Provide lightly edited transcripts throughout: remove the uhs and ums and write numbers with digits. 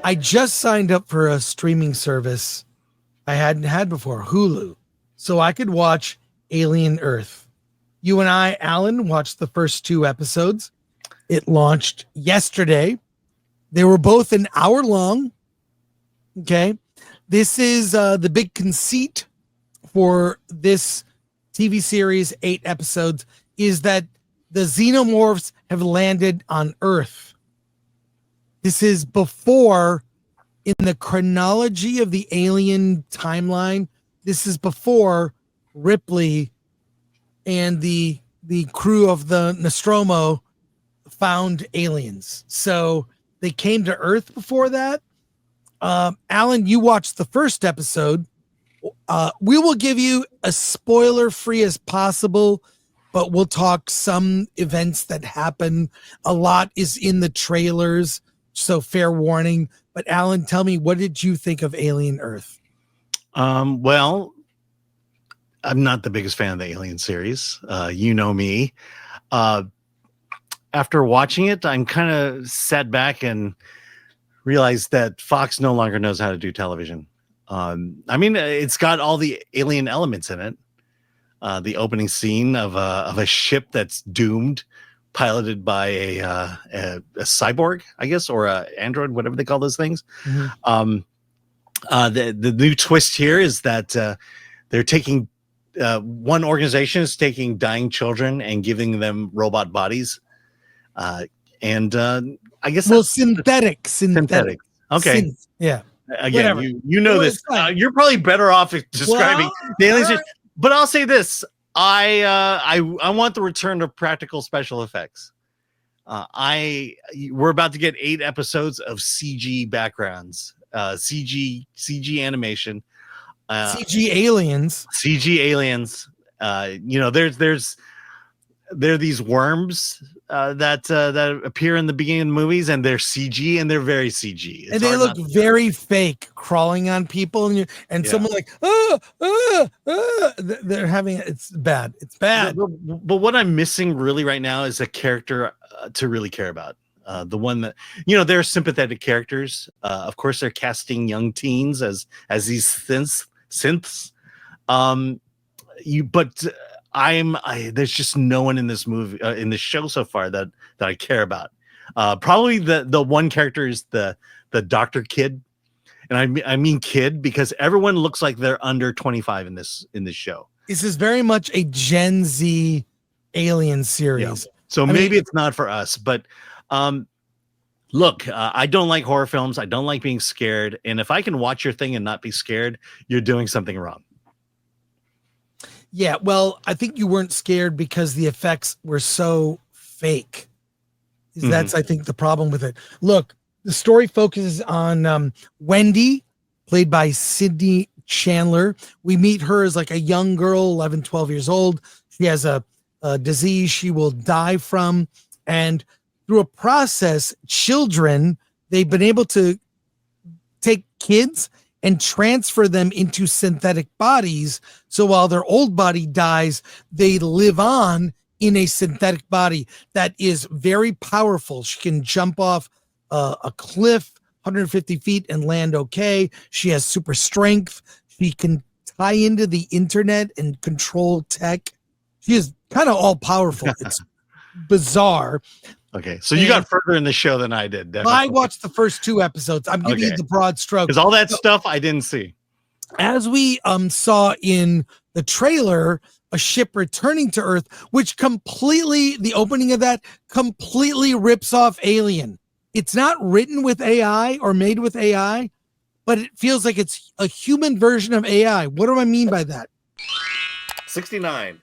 I just signed up for a streaming service I hadn't had before, Hulu, so I could watch Alien Earth. You and I, Alan, watched the first 2 episodes. It launched yesterday. They were both an hour long. Okay. This is the big conceit for this TV series, 8 episodes, is that the xenomorphs have landed on Earth. This is before, in the chronology of the Alien timeline, this is before Ripley and the crew of the Nostromo found aliens. So they came to Earth before that. Alan, you watched the first episode. We will give you as spoiler-free as possible, but we'll talk some events that happen. A lot is in the trailers, so fair warning. But Alan, tell me, what did you think of Alien Earth? Well, I'm not the biggest fan of the Alien series. You know me. After watching it, I'm kind of sat back and realized that Fox no longer knows how to do television. I mean, it's got all the alien elements in it. The opening scene of a ship that's doomed, piloted by a cyborg, I guess, or a android, whatever they call those things. Mm-hmm. The new twist here is that they're taking one organization is taking dying children and giving them robot bodies. I guess synthetic. Okay. Yeah. Again, you know this. You're probably better off describing the aliens. But I'll say this: I want the return of practical special effects. We're about to get 8 episodes of CG backgrounds, CG animation, CG aliens. There are these worms that appear in the beginning of the movies, and they're CG, and they're very CG. And they look very fake, crawling on people, and someone like, they're having, it's bad. It's bad. But what I'm missing really right now is a character to really care about. The one that, they're sympathetic characters. Of course, they're casting young teens as these synths. There's just no one in this movie, in this show so far that I care about. Probably the one character is the doctor kid, and I mean kid because everyone looks like they're under 25 in this show. This is very much a Gen Z alien series. Yeah. So maybe it's not for us, but look, I don't like horror films. I don't like being scared, and if I can watch your thing and not be scared, you're doing something wrong. Yeah, well, I think you weren't scared because the effects were so fake. That's, I think, the problem with it. Look, the story focuses on Wendy, played by Sydney Chandler. We meet her as like a young girl, 11, 12 years old. She has a disease she will die from. And through a process, they've been able to take kids and transfer them into synthetic bodies. So while their old body dies, they live on in a synthetic body that is very powerful. She can jump off a cliff 150 feet and land okay. She has super strength. She can tie into the internet and control tech. She is kind of all powerful. It's bizarre. Okay, so you got further in the show than I did. Definitely. I watched the first 2 episodes. I'm giving you the broad stroke. Because all that stuff I didn't see. As we saw in the trailer, a ship returning to Earth, which the opening of that completely rips off Alien. It's not written with AI or made with AI, but it feels like it's a human version of AI. What do I mean by that? 69.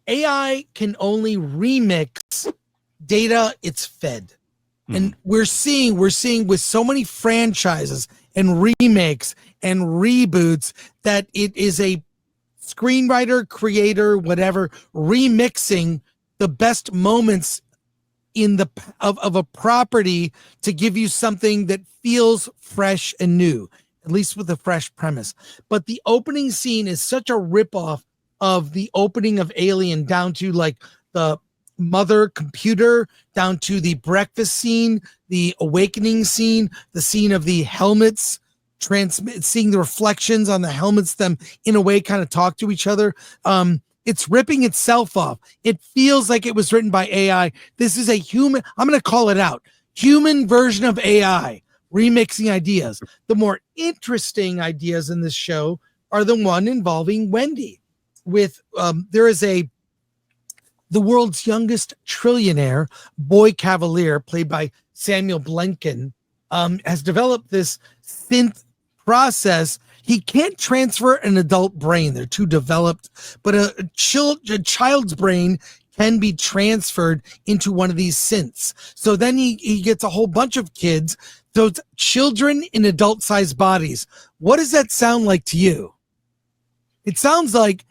AI can only remix data it's fed. And we're seeing with so many franchises and remakes and reboots that it is a screenwriter, creator, whatever, remixing the best moments of a property to give you something that feels fresh and new, at least with a fresh premise. But the opening scene is such a ripoff of the opening of Alien, down to like the mother computer down to the breakfast scene, the awakening scene, the scene of the helmets seeing the reflections on the helmets, them in a way kind of talk to each other. It's ripping itself off. It feels like it was written by AI. This is a human, I'm going to call it out, human version of AI remixing ideas. The more interesting ideas in this show are the one involving Wendy. There is the world's youngest trillionaire, Boy Cavalier, played by Samuel Blenken, has developed this synth process. He can't transfer an adult brain. They're too developed, but a child's brain can be transferred into one of these synths. So then he gets a whole bunch of kids. So it's children in adult-sized bodies. What does that sound like to you? It sounds like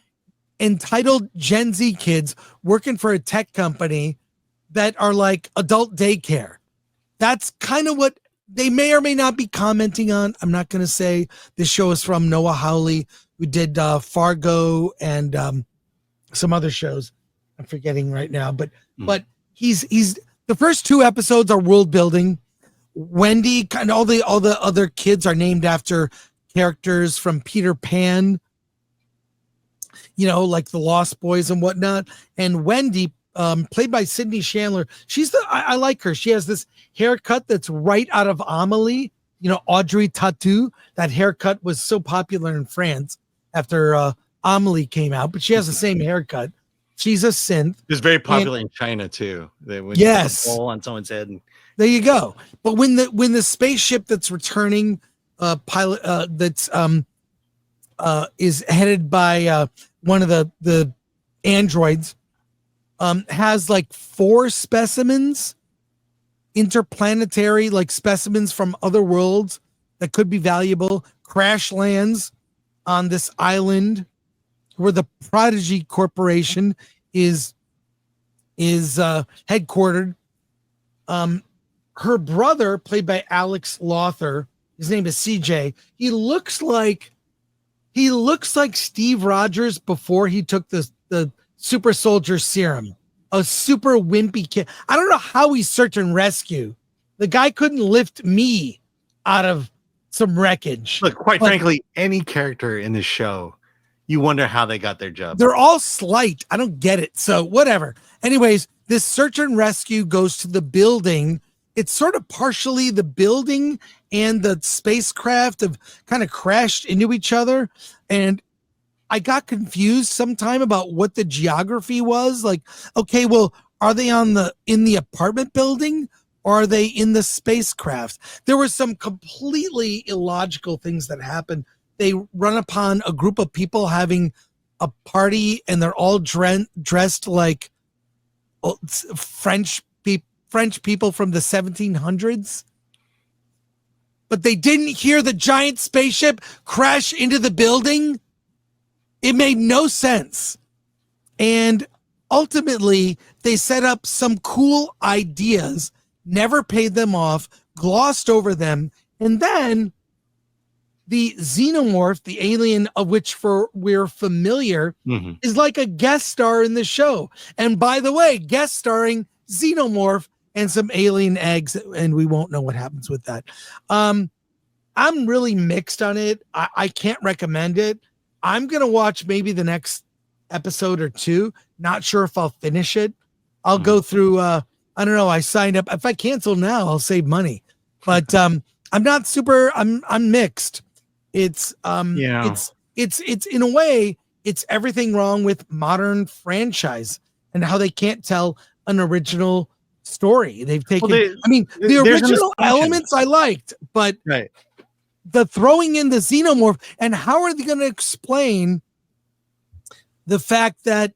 entitled Gen Z kids working for a tech company that are like adult daycare. That's kind of what they may or may not be commenting on. I'm not going to say. This show is from Noah Hawley, who did Fargo and some other shows. I'm forgetting right now, but he's the first 2 episodes are world building. Wendy, kind of all the other kids are named after characters from Peter Pan, like the Lost Boys and whatnot. And Wendy, played by Sydney Chandler, I like her. She has this haircut that's right out of Amelie, Audrey Tautou. That haircut was so popular in France after Amelie came out, but she has the same haircut. She's a synth. It was very popular in China too. Yes, bowl on someone's head. There you go. But when the spaceship that's returning, pilot that's is headed by one of the androids, has like 4 specimens, interplanetary like specimens from other worlds that could be valuable, crash lands on this island where the Prodigy Corporation is headquartered. Her brother, played by Alex Lothar, his name is CJ. He looks like Steve Rogers before he took the super soldier serum. A super wimpy kid. I don't know how he's search and rescue. The guy couldn't lift me out of some wreckage. Look, quite frankly, any character in this show, you wonder how they got their job. They're all slight. I don't get it. So whatever. Anyways, this search and rescue goes to the building. It's sort of partially the building and the spacecraft have kind of crashed into each other. And I got confused sometime about what the geography was. Like, okay, well, are they in the apartment building or are they in the spacecraft? There were some completely illogical things that happened. They run upon a group of people having a party and they're all dressed like French people from the 1700s. But they didn't hear the giant spaceship crash into the building. It made no sense. And ultimately, they set up some cool ideas, never paid them off, glossed over them, and then the xenomorph, the alien of which we're familiar, is like a guest star in the show. And by the way, guest starring xenomorph and some alien eggs, and we won't know what happens with that. I'm really mixed on it. I can't recommend it. I'm going to watch maybe the next episode or 2. Not sure if I'll finish it. I'll go through, I don't know. I signed up. If I cancel now, I'll save money. But I'm not super, I'm mixed. It's in a way, it's everything wrong with modern franchise and how they can't tell an original story. They've taken, the original elements I liked, but the throwing in the xenomorph, and how are they going to explain the fact that,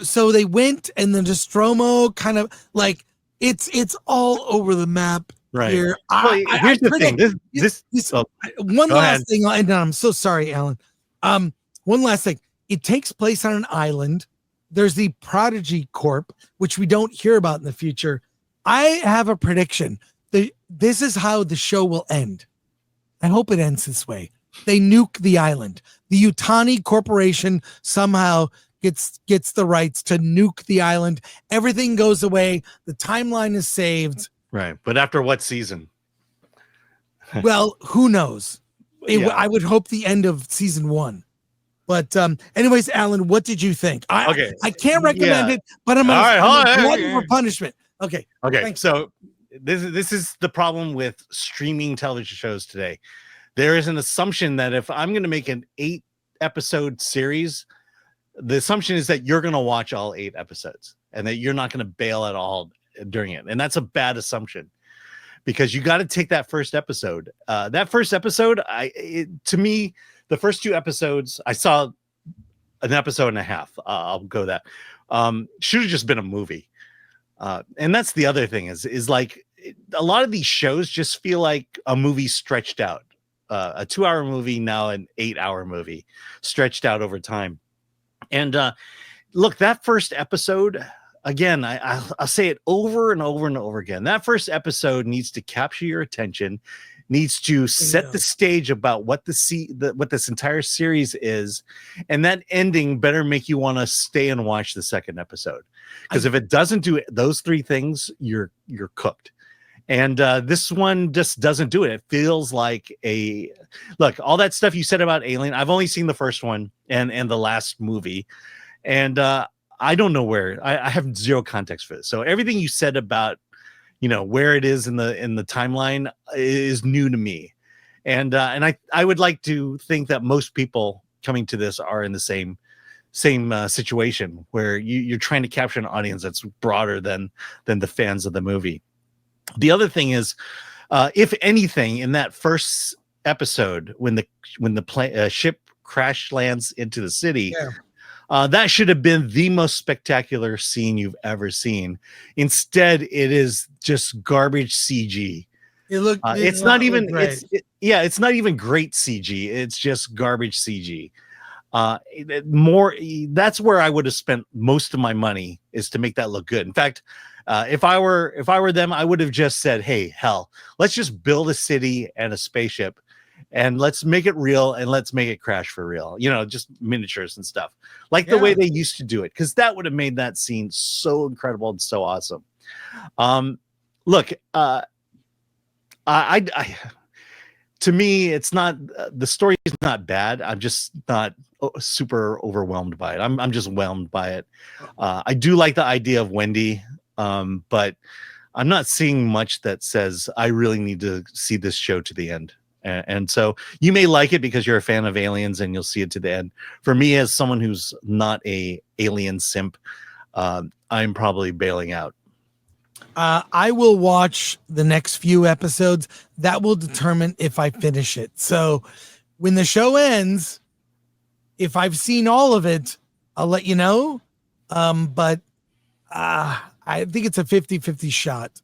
so they went and the Nostromo kind of like, it's all over the map. Right. Here. Here's the thing. One last thing, and I'm so sorry, Alan. One last thing. It takes place on an island. There's the Prodigy Corp, which we don't hear about in the future. I have a prediction. This is how the show will end. I hope it ends this way. They nuke the island. The Yutani Corporation somehow gets the rights to nuke the island. Everything goes away. The timeline is saved. Right. But after what season? Well, who knows? I would hope the end of season 1. But anyways, Alan, what did you think? I can't recommend it, but I'm glutton for punishment. Okay. Thanks. So this is the problem with streaming television shows today. There is an assumption that if I'm going to make an 8-episode series, the assumption is that you're going to watch all 8 episodes and that you're not going to bail at all during it. And that's a bad assumption, because you got to take that first episode. That first episode, to me, the first 2 episodes, I saw an episode and a half. I'll go that. Should have just been a movie. And that's the other thing is like a lot of these shows just feel like a movie stretched out. A 2-hour movie, now an 8-hour movie stretched out over time. And look, that first episode, again, I'll say it over and over and over again. That first episode needs to capture your attention, needs to set the stage about what what this entire series is, and that ending better make you want to stay and watch the second episode. Because if it doesn't do those 3 things, you're cooked. And this one just doesn't do it. It feels like look, all that stuff you said about Alien. I've only seen the first one and the last movie, and I don't know where. I have zero context for this. So everything you said about where it is in the timeline is new to me, and I would like to think that most people coming to this are in the same situation where you're trying to capture an audience that's broader than the fans of the movie. The other thing is, if anything, in that first episode, when the ship crash lands into the city, that should have been the most spectacular scene you've ever seen. Instead, it is just garbage CG. It's not even great CG. It's just garbage CG. That's where I would have spent most of my money, is to make that look good. In fact, if I were them, I would have just said, hey, hell, let's just build a city and a spaceship and let's make it real and let's make it crash for real. Just miniatures and stuff, like the way they used to do it, because that would have made that scene so incredible and so awesome. Look, to me, it's not, the story is not bad. I'm just not super overwhelmed by it. I'm just whelmed by it. I do like the idea of Wendy, but I'm not seeing much that says I really need to see this show to the end. And so you may like it because you're a fan of Aliens and you'll see it to the end. For me, as someone who's not a Alien simp, I'm probably bailing out. I will watch the next few episodes. That will determine if I finish it. So when the show ends, if I've seen all of it, I'll let you know. But I think it's a 50-50 shot.